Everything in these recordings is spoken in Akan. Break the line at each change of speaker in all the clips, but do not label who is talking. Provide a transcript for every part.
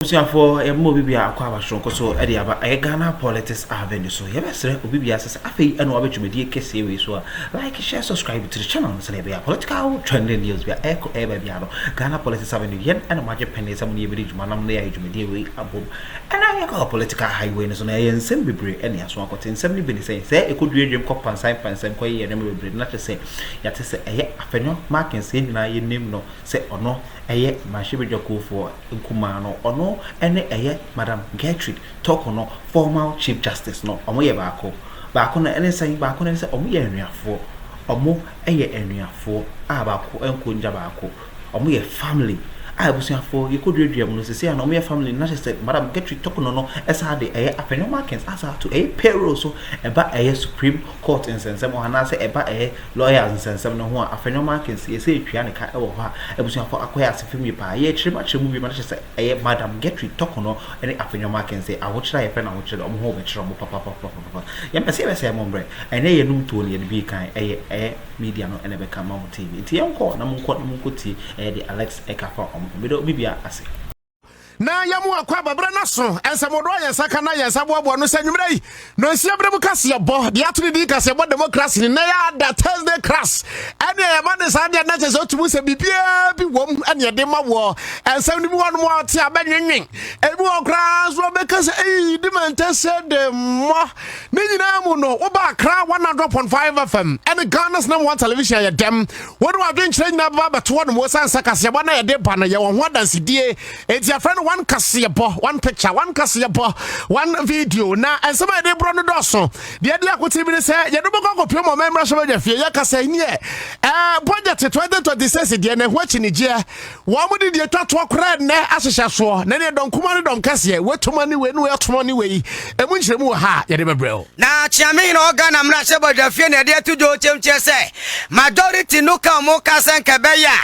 For a movie, we are quite strong. So, I Ghana politics avenue. So, yes, Obibia says, I feel and over to me, dear Kessie. So, like, share, subscribe to the channel. So, we are political trending news. We are echo Ghana politics avenue. Yen and a magic penny, some new village, Manam, the age, me, dear way, above. And I call political highways on a and semi break, and yes, one got in 70 minutes. Say, it could be a cop and sign fans and quay and remember, not to say, yet to say, A.Markins, in I name no, say or no. Eye Mashibi Akuffo Nkumano or no any Madam Gertrude Torkonoo former Chief Justice no omoye baako na ene say baako na say omoye enuafo omo enuafo baako enkonja baako omoye family abusuafo yekodredua mu no say na omoye family na say Madam Gertrude Torkonoo no esa de A.Markins asa to payroll so eba Supreme Court nsensem ho na say eba lawyers nsensem no ho A.Markins ye say twia ne ka ewo ho abusuafo akoya asefemi pa ye chirima chiremu bi ma say Madam Gertrude Torkonoo ene A.Markins say awochira ye pe na awochira omo ho be chira omo papa ye pese be say mombre ene ye num to ne bi kan media no ene be ka ma TV ti yenko na munko ti the Alex Ekafa Bido bibia ase
na yamu akwa babra na so ensamodo yensaka na yensaboabo no sanwumrei no nsiabre mu kase bo de aturi di kase bo democracy na ya da Thursday class ene ya ma de sa de na che so tumu se bibia bi wom ene de ma wo ensam ni bi won mo ate abanwenwen ebi okra so be kase di man tese de mo ni nyina mu no wo ba Accra 100.5 FM ene Ghana's number 1 television ya dem wo do adwen kire nyina ba beto wo no mo sansa kase bo na ya de ba na ya wo ho dansidie enti afra no one kasebo, one picture, one kasebo, one video. Now, and somebody they brought the dosso. The idea could be to say, you don't go to members of your fear. You can say, yeah, budget 2026, and watching it, yeah. What would you talk to a crowd? As a shaswa, then don't come on, don't cass ye. What to money when we are to money way, and when you move ha, you never bro. Now, Chamin organ, I'm not sure about the fear, dear to do, say, majority no come more Cassan Cabaya,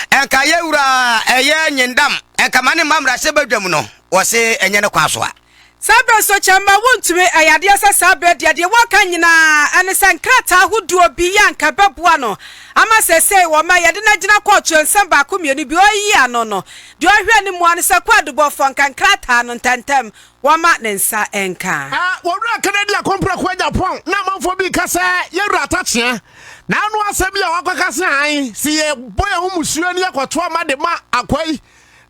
and Kayura, a yan dam. Kamani mamra sebedwam no wo se enye ne kwaswa
sabe so chamba wontumi ayade asa sabe de waka nyina ane sankrata hoduo bi yanka beboa no ama sese wo ma yede na gina court nsem ba ko mienu bi oyi ano no de ohwe ni mo ane se kwado fon kankrata no ntantem wo ma ne nsa enka
wo ra Canada kompra kwa Japan na manfo bi kasa ye rata chia na anu asabi a wakakasa han si ye boye hu musuo ne yakoto ma de ma akwai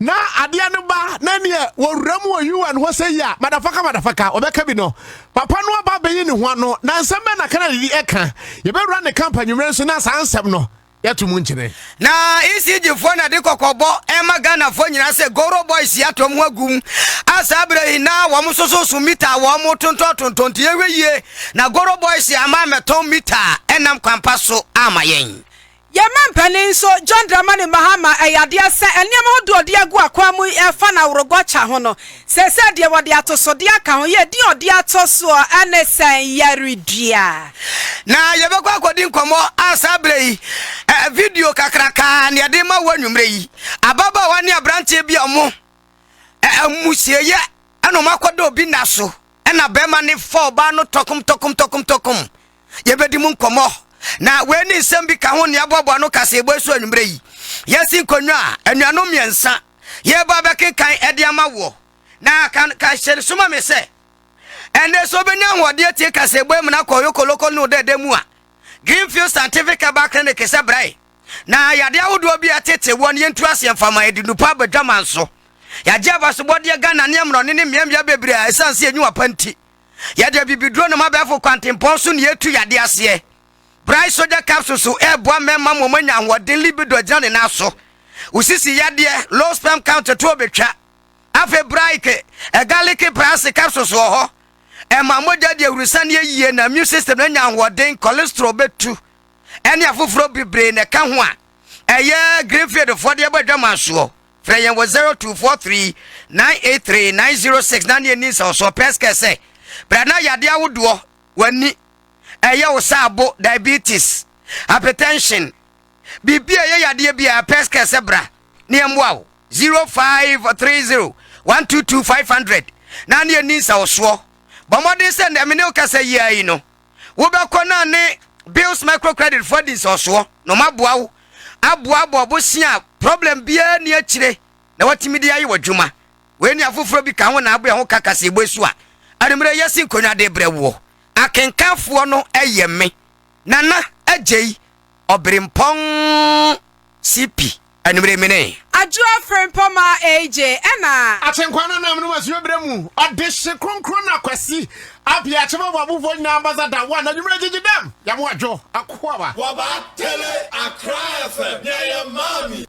na adia no ba na ne wo ramu oyu an ho say ya madafaka obeka bi no papa no aba beyi ne ho no na nsem be na kana di eka ye be run the company renso na sansem no yatumu nchine
na ECG fo na de kokobo ema Ghana fo nyina se Goro Boys yatom agum asabre na wo msoso su mita wo mo tonton ye na Goro Boys ama meton mita enam kwampa so amayen
Yaman peninso John Dramani Mahama ayadia se eniam hodo de agu akwa mu efa na worogocha ho no se de wode atoso de aka ho ye di ode atoso anesen yaridua
na yebekwa akodi nkomo asabrei video kakraka ne de ma wanwumre yi ababa wani abranche bi omo musieye ano makodo obi naso na bema ne fo ba no tokum yebedi mu nkomo na we ni sembi ka ho ne abobo no kase ebo so anwumre yi yesi konwa anuano miensa ye ba bekenkan ede amawo na ka shere suma me se ene so benya hode tie kase ebo mu na koyo koloko no de mu a Greenfield Scientific ba clinic se brai na yade awodo bi atete won ye ntu ase mfama edinupa badwaman so yaje abaso bode Ghana ne mro ne miambia bebre a esanse enyu panti yade bibidro no mabefo kwantempon so ne yetu yade ase Bryce soja capsules so boa memma momanya hoden libido jane na so usisi yade low sperm count to obetwa afe braike garlic price capsules ho moja de urusane yie na immune system na nya hoden cholesterol betu ene afoforo bibre ne ka ho a eye Greenfield for de badwama so freyen wo 0243 983 906 na ne ni so peske se brana yade awodo wani usabo diabetes hypertension bibia yade bia peske sebra ne mwa 0530 122500 na ne ni so bomodin send emine okasa yi no wo be kona ne bills microcredit for this so no maboa wo aboa bobo sia problem bia ne akire na watimi dia yi wadwuma we ni afoforo bi ka ho na abua ho kakase bosu a ademre yesin konwa de brewo akenkanfo no eye me nana agei obrimpon CP ademre mene
Adwo Frempoma AJ ena
achenkwana na mnu masu bremu odehye kronkron na kwasi apia chema babufo nyina ambassador wa na ademre jijidam ya mo adwo akowa
Waba tele Accra FM ya mami.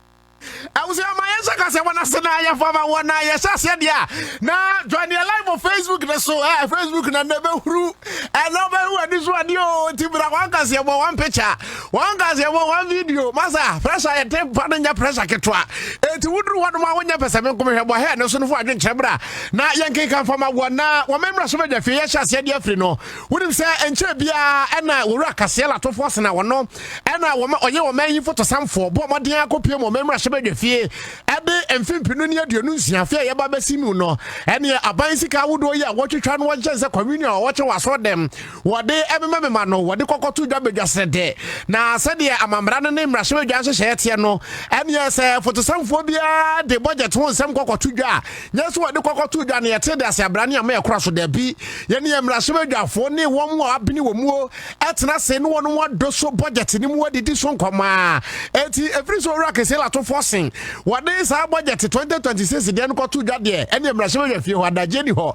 I was my answer because I want to say I have one I said yeah. Now join the live on Facebook so Facebook na never through and over this one yo tibra one can see one picture one can see one video masa pressure I take partner pressure ketwa it would one my one person come here boy no so for adwen chebra na yankin kan fama one na one member so be fe yesha said ya free no wouldn't say enche bia na wura kasela to force na wono na wo oye wo man yin photo samfo bo modin akopie mo member so be fie ebe emfimpinu ne aduonu nsia fie ye ba basimu no ene aban sika wodo ye wotwetwa no wonche communion woche waso dem wode ebe memema no wode kokotu dwa bedwasede na sede amamra no ne mrahye bedwa so hye no ene se fotosamfo bia de budget won sem kokotu dwa nyeso wode kokotu dwa ne yete de asiabra ne am ekora so da bi ye ne mrahye bedwafo ne won wo abini wo mu etena se ne won wo so budget ni mu wadidi so nkoma eti every so rakese la to forcing what is our budget 2026 den ko to dwa de ene mrahye bedwa fie ho adaje ni ho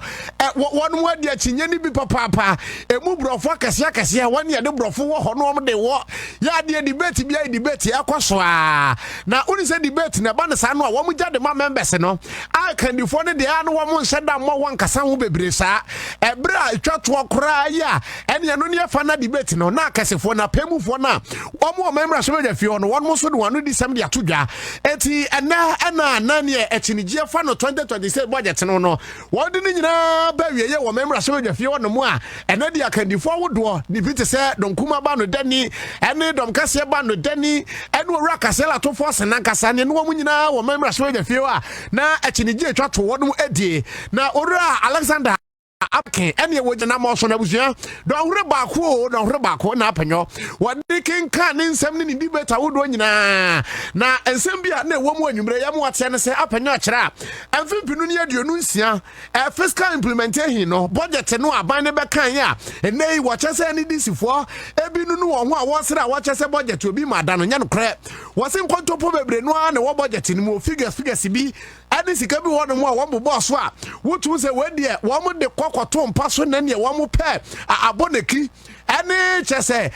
won mu ade achinye ni bi papa emu brofo kase won ye de brofo wo ho no de wo ya de debate bia debate ekoso a na uni se debate na ba ne sa no a wo mu jade ma members no a kandifo ne de anu wo mu nhyeda mo won kasa ho bebre sa ebra atwato kora ya ene no ne fa na debate no na kasefo na pemufo na wo mu members so be fie no won mu so de wanu di sem de atodwa eti na ne echinije fa no 2026 budget no wo de ni nyina ba wieye wo members so be fie no mu a ene de akandifo wodo ni bi te se donkuma ba no dani ene dom kase ba no dani ene wo rakasela to force na kasa ne no mu nyina wo members so be fie wa na echinije atwato wo no edie na ora Alexander Apken ene wo jina mo so na busua don hore baako na apanyo wode kenka ne nsem ne debate wodo nyina na ensem bia na ewo mu anwumre ya mo ate ne se apanyo akira amfimpinu ne aduonu nsia fiscal implementation no budget no aban ne bekan ya enei wo chese ne disifo ebinu no wo ho a wo sera wo chese budget obi ma da no nya no kre wo se nkontopo bebre no a na wo budget ni mo figures bi ade sika bi wo no mo a wo bobo so a wotu se we de wo mo de kokoto mpa so na ne wo mo pe aboneki ene chese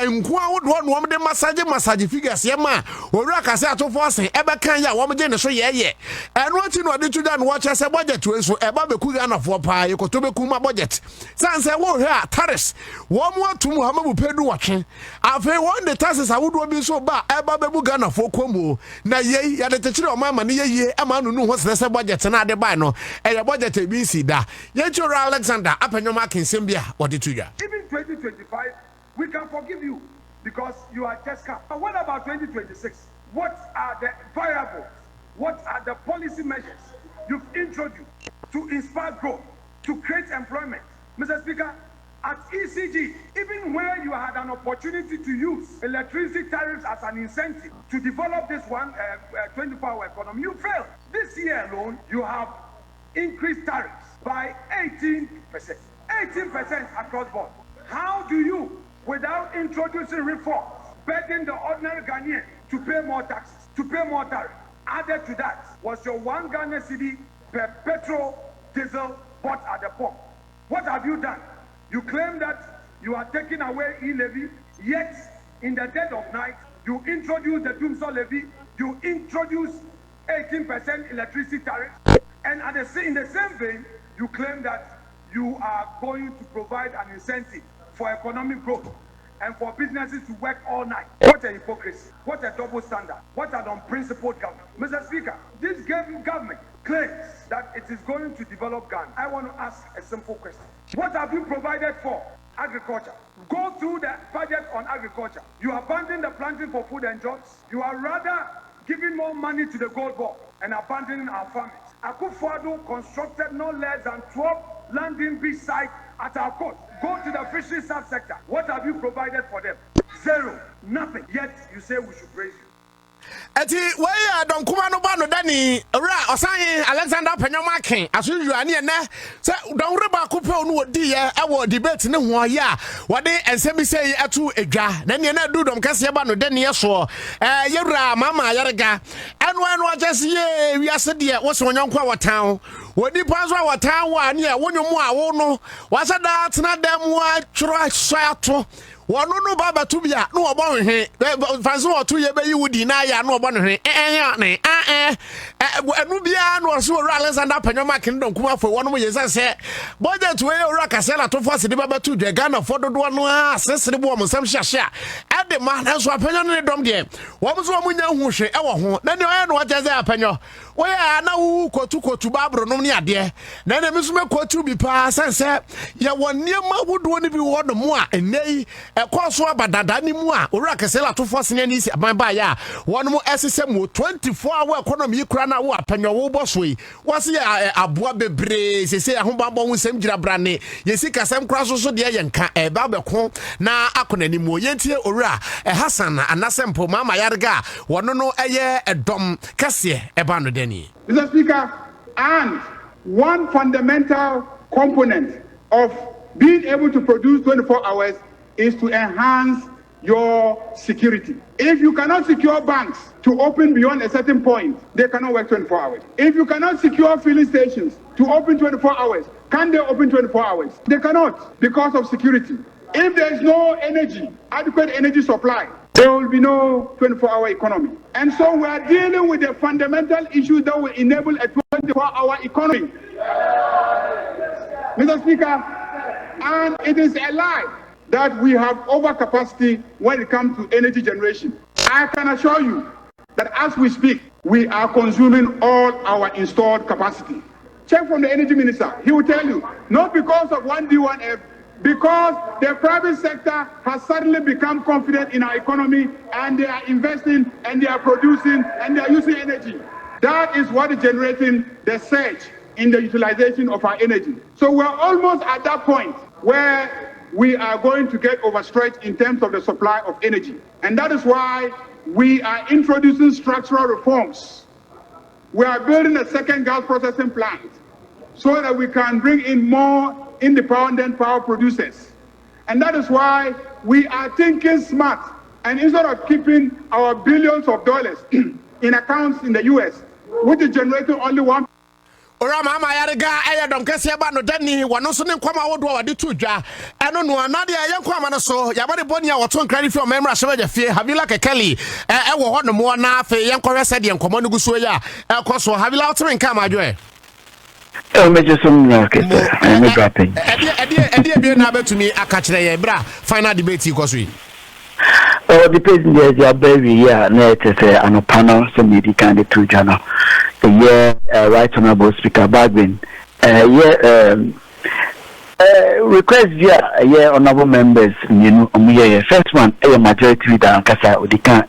nkoa wodo no wo de massage figures ye ma owura kase atofo asen ebe kan ya wo mo je ne so ye eno ati no de tuda no wo chese budget we so eba beku ga na fo pa ye koto beku ma budget sanse wo hwe a taris wo mo atum hamabu pedu watwe afi won de taxes awodo bi so ba eba bebu ga na fo komo na ye ya de techire o ma ne ye ama no ho sese budget na de ba no eye budget e bi si da ye choro Alexander A.Markins bia wode tuda
even 2025 we can forgive you because you are just come. But what about 2026? What are the variables? What are the policy measures you've introduced to inspire growth, to create employment? Mr. Speaker, at ECG, even where you had an opportunity to use electricity tariffs as an incentive to develop this 24-hour economy, you failed. This year alone, you have increased tariffs by 18%. 18% across board. How do you, without introducing reforms, begging the ordinary Ghanaian to pay more taxes, to pay more tariffs? Added to that was your 1 Ghana cedi per petrol, diesel bought at the pump. What have you done? You claim that you are taking away e-levy, yet in the dead of night, you introduce the Doomsday levy, you introduce 18% electricity tariff, and in the same vein, you claim that you are going to provide an incentive for economic growth and for businesses to work all night. What a hypocrisy. What a double standard. What an unprincipled government. Mr. Speaker, this government claims that it is going to develop Ghana. I want to ask a simple question. What have you provided for agriculture? Go through the budget on agriculture. You abandon the planting for food and jobs. You are rather giving more money to the gold board and abandoning our farmers. Akuffo constructed no less than 12 landing beach sites at our coast. Go to the fisheries subsector. What have you provided for them? Zero. Nothing. Yet you say we should praise you.
Eti we don kuma no ba no dani ora osan Alexander Penyomakin aso yuani ene se don reba kopɛ no odi ye e wo debate ne ho ya wode ensemi sei atu edwa na ne na du dom kase ba no dani so yewura mama yarega eno agese ye wiase de wo so nyonko a wotan wodi panzo a wotan wa ne wonyomu a wo no wasada tena dem wa tworo ato wonu no baba tubia no obo hwe fanso otu ye be yiwudi na ya no obo no hwe enu bia no so Alexander Penyomakin don kuma fo wonu ye se budget we ora kasela to force de baba tu de Ghana for dodo no asese bo mo sam hyahya ade ma na so apenyo ne dom de wo mo so mo nya hu hwe e wo ho na ne oya no waje ze apenyo we ya na wu kotu babro no ne ade na ne mi so me kotu bi pa sense ya woniema wodo ne bi wo no mo a enei ekoso abadada ni mu a ora kasela to force ne ni si aban ba ya wono mo esese mu 24-hour economy kura na wo apenyo wo boso yi wase ya aboa bebre sese ahobabo hu sem gira brane yesi kasem kura so de ye nka ba beko na akonani mu yentie ora Hassan anasempo mama yarga wono no eye edom kase eba no deni.
Mr. Speaker, and one fundamental component of being able to produce 24 hours is to enhance your security. If you cannot secure banks to open beyond a certain point, they cannot work 24 hours. If you cannot secure filling stations to open 24 hours, can they open 24 hours? They cannot because of security. If there is no energy, adequate energy supply, there will be no 24-hour economy. And so we are dealing with the fundamental issues that will enable a 24-hour economy. Mr. Speaker, and it is a lie that we have overcapacity when it comes to energy generation. I can assure you that as we speak, we are consuming all our installed capacity. Check from the energy minister. He will tell you, not because of 1D1F, because the private sector has suddenly become confident in our economy and they are investing and they are producing and they are using energy. That is what is generating the surge in the utilization of our energy. So we're almost at that point where we are going to get overstretched in terms of the supply of energy. And that is why we are introducing structural reforms. We are building a second gas processing plant so that we can bring in more independent power producers. And that is why we are thinking smart. And instead of keeping our billions of dollars in accounts in the US, which is generating only one.
Ora mama yarega eye dom kase ba no dani wono so ne kwama wodo wade to dwa eno no anade eye kwama no so yabade boni a woto nkrani fi o memra shebe fie havila kekeli e wo ho no mo na afi yenkore se de enkomo no guso ya ekoso havila otren ka ma adwo
Major some I'm dropping.
Be na betumi aka kire ye bra final debate ko so yi.
The president is very na it say an panel some media candidate to jana. Right honorable speaker Bagwin. Request honorable members first one majority leader kasa odika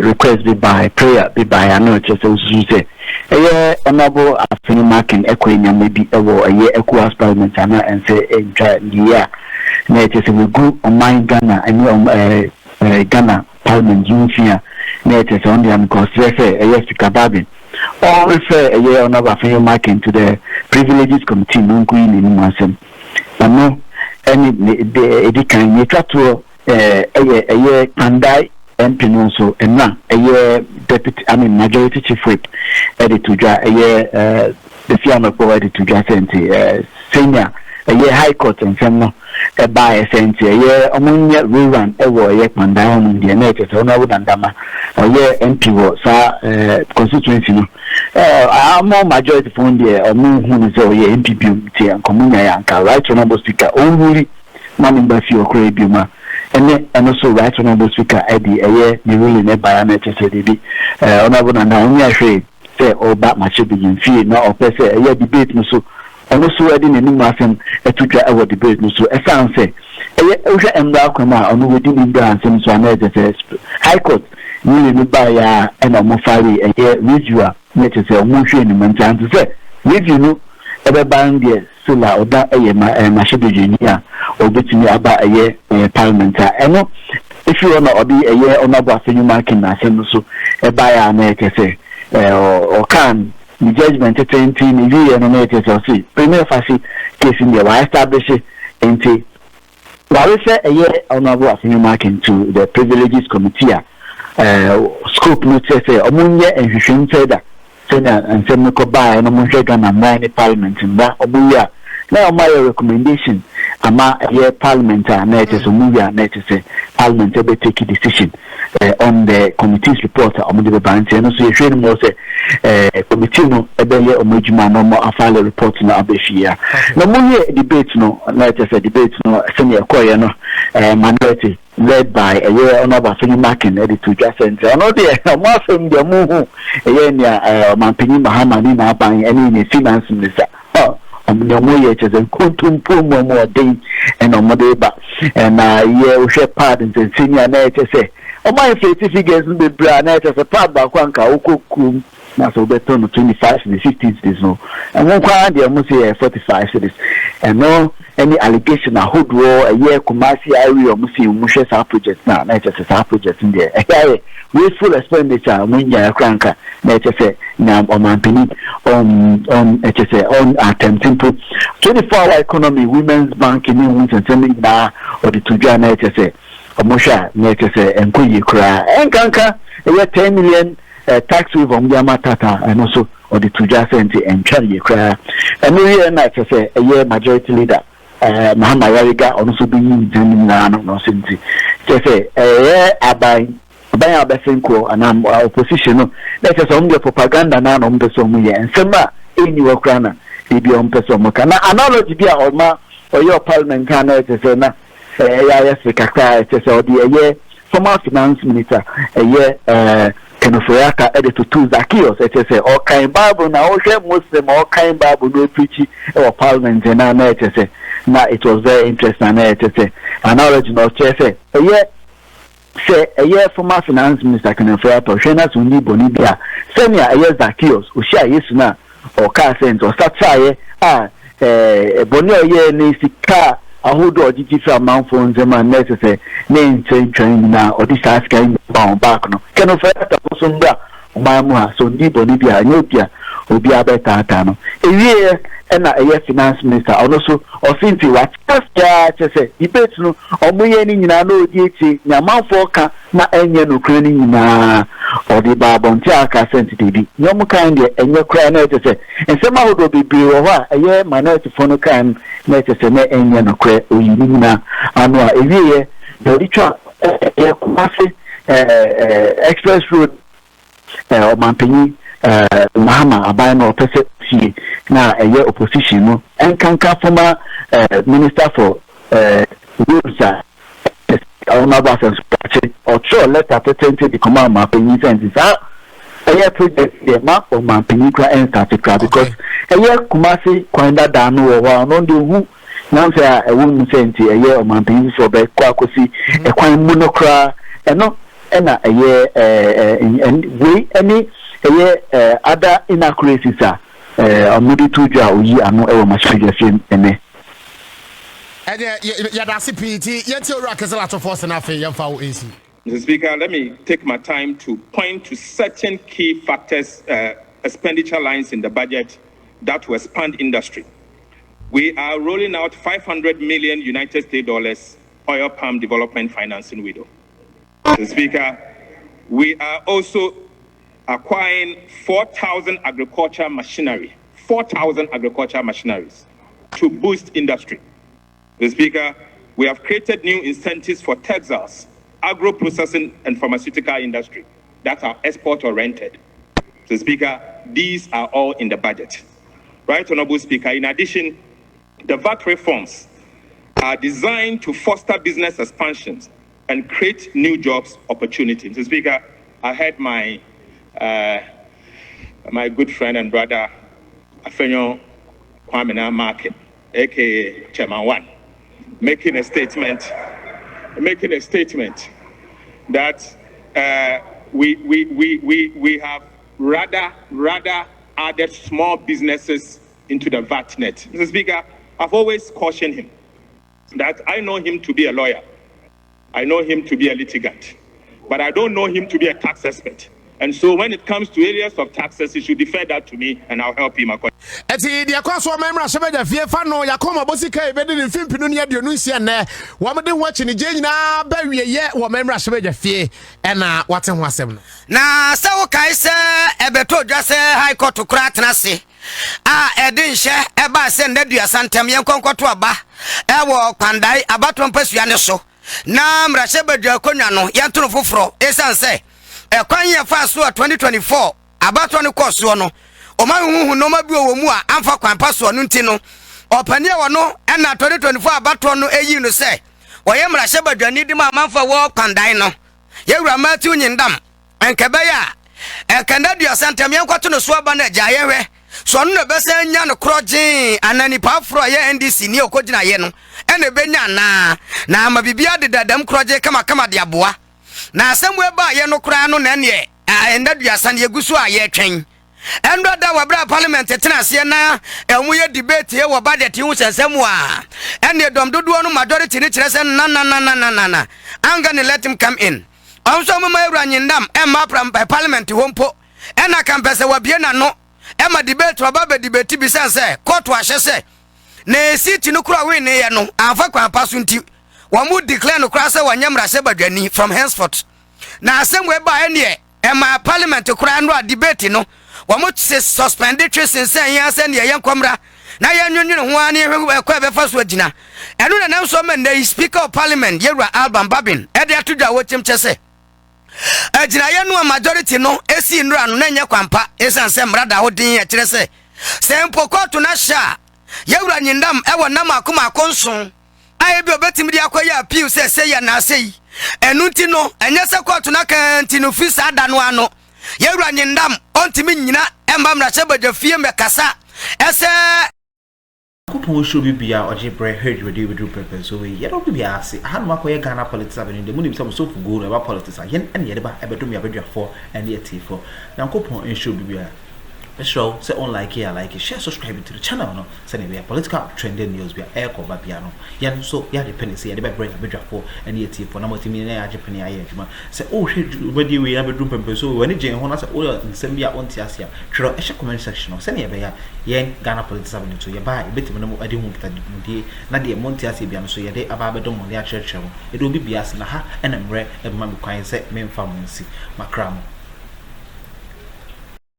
request be by prayer be by ano just say honorable A.Markins ekwenya maybe equal parliament and say na it is we go on my Ghana and Ghana parliament unifia na it is on the because say speaker Bagwin or refer honorable A.Markins to the privileges committee no go in masem no any the kind you try to andai MP no so enna deputy majority chief whip edit to dra the fiama po edit to dra senti senior high court and some by senti omunya rerun ewo pandai on the net so no would andama MP wo sa constituency no more majority phone there or no who so MPP ti and communia yanka right honorable speaker only mami Baffour Bawumia and also right honorable speaker Eddie the ruling by MHSDB honorable and only say oba mache begin fee no or say debate no so also wedding any massem to try our debate no so e sound say Akroma on within India and some so high court really by and mofari reviewer net say motion in mantan to say review no ebe band there so la oda machine engineer or between aba parliament no if issue on a year on a Baffour marking as so a buyer say or can the judgment 20 year and or see premier facet case in the establish into while we say a year on a Baffour marking to the privileges committee scope notice say omunye and hwehwem further and say no buy and omunye Ghana mine parliament in that omuya now my recommendation ama a parliament and it is omuya na it is parliament be take a decision on the committee's report on the bank and so you should know say committee no ebe ye omejuma no more afale report na abeshia no munye debate no na it is a debate no senior koye no minority led by a year on about marking editor just center. I know the more from the move a year near Mahama ni na buying any finance minister. Oh, no more yet as a quantum poor more day and on Modeba and yeah, we share pardons and senior night say. Oh, my figures will be brand as a part by Kwanka Oku. Now, so better on 25 to the 50s, this no, and one kind they almost say 45 cities, and no any allegation a hood war a year Kumasi area Mushes our project now, not just our project in there. Wasteful expenditure when you are cranker, not just say now on my opinion on HSA on attempting to 24-hour economy, women's banking, and sending now or the Tujana HSA or Mosha, HSA and Kuyi cry and Kanka, a year 10 million. Tax waiver on Yamatata and also or the Tuja Senti and Charlie cry. And we are not to say a year majority leader, Mahama Yariga, also being Zemina no Sinti. Just say a year by Abasenko and I'm opposition. That is only propaganda now on the Somuya and Sema in your crana, if you on Pesomoka. Now, analogy be or your parliament can say, yes, the Kaka, or the year former finance minister, a year. Kenoforiaka editor to Zacchaeus, it say all kind Bible now, Muslim, all kind Bible no preaching or parliament and now it was very interesting and an original say a year former finance minister Kenoforiaka, Shenas Uni Bonibia, senior a year Zacchaeus, Usha Yesuna or car cent or Satire, Bonio ye Nisika. I hold or digital amount phones and my necessary name train now or this ask bound back no. Can offer the person Mamma so deep Bolivia, Nubia, will be a better tano. A year and a year finance minister also or simply what just say debate no or me any no DT, Yaman Foka, not any Ukrainian na or the Babontiaka sensitivity. No more kind and your cry to say, and somehow will be over a year minority phone can let us say, and no credit or you annual a year, the richer express road or Mampini. Mahama abano opese si na eye opposition no enkanka former minister for rules on about or sure letter to the command Mampini sends eye project the map of Mampini and started because eye Kumasi kwenda danu wa no de hu now say a woman sent a year of Mampini for be kwakosi e kwan monokra eno na eye and we any other inaccuracies are Moody Tuja or ye are no ever much figure in
Mr. Speaker, let me take my time to point to certain key factors, expenditure lines in the budget that will expand industry. We are rolling out 500 million United States dollars oil palm development financing window. Mr. Speaker, we are also acquiring 4,000 agriculture machinery, 4,000 agriculture machineries to boost industry. Mr. Speaker, we have created new incentives for textiles, agro-processing and pharmaceutical industry that are export-oriented. Mr. Speaker, these are all in the budget. Right, Honorable Speaker, in addition, the VAT reforms are designed to foster business expansions and create new jobs opportunities. Mr. Speaker, I had my good friend and brother, Afenyo Kwamena Market, aka Chairman One, making a statement that we have rather added small businesses into the VAT net. Mr. Speaker, I've always cautioned him that I know him to be a lawyer, I know him to be a litigant, but I don't know him to be a tax expert. And so when it comes to areas of taxes, he should defer that to me and I'll help him accordingly.
Eti dia kwa so memra sebeja fie fa no yakoma bosika e bedi ne fimpinu ne aduonu nsia na wo mede ho achi ne je nyina ba wieye wo memra sebeja fie e na wate ho asem no
na se wo kai se ebeto dwa se high court kura tenase edin hye e ba se ndadua santem yen konkoto aba e wo kwandai abato mpasua ne so na mra sebeja konwa no yentoro foforo esanse kwan ye fa so 2024 abato ne koso no o ma huhu no ma bi o mu a amfa kwan paso no nti no opani e wono na 2024 abato no eyi no se o ye mra hye badwani di ma amfa wo kwandai no ye wura Matthew nyindam enkebe ya kandadua santem yenkwato no so aba na gya ye hwe so no be se nya no kroje anani pa fro ye NDC ni okogina ye no ene benya na ma bibia de dadam kroje kama de aboa na asemwe ba ye no kra no na ne ndadua san ye gusu a ye twen endo da wabra parliament tenase na emu ye debate ye wo budget hu sensemu a ene dom dodo no majority ni kire se na anga ne let him come in also mama ewra nyindam emma parliament hompo ena campus wabie na no emma debate waba debate bi sense court wa hyese na seat no kura we ne ye no amfa kwan paso nti wamu declare no kura se wanyamra se badwani from henceforth na asemwe ba ene emma parliament kura no debate no wamu se suspended since yan se ne yenkomra na yanyunwunu ho ani kwa be fa so agina enu na nam so man na speaker of parliament yewra Alban Babin e de atodwa wotem chese agina ye no majority no esi nra no na nya kwampa esanse mrada hodin ya kire se sempo court na sha yewra nyindam e wona akoma akonson aye bi obetim di akoya appeal se ya na sei enu nti no enye se court na kan nti no fisa ada no ano yewra nyindam ontimi nyina emba mra chebadwa fie mekasa ese
Akuffo show bibia oje bre heard we do purpose so ye don't bibia say han ma koye Ghana politics avenue de munim some so for go about politics yen and ye de ba ebedum ya bedwa for and ye T4 na Akuffo show bibia show say on like here like share subscribe to the channel no say we political trending news be air cover piano yen so ya de penny say ye de be bring bedwa for and ye T4 na motimi na ya penny aye adwuma say oh we we ya bedum purpose so when je ho na say oh nsem bia on ti ase tro e comment section no say ne be ya yen Ghana politics avenue so ye ba betim na mo ade hu kitadi na de monti ase bia no so ye de aba bedom mo ya church e do bibia se na ha na mre e ma me kwan say me mfa mo nsi makramo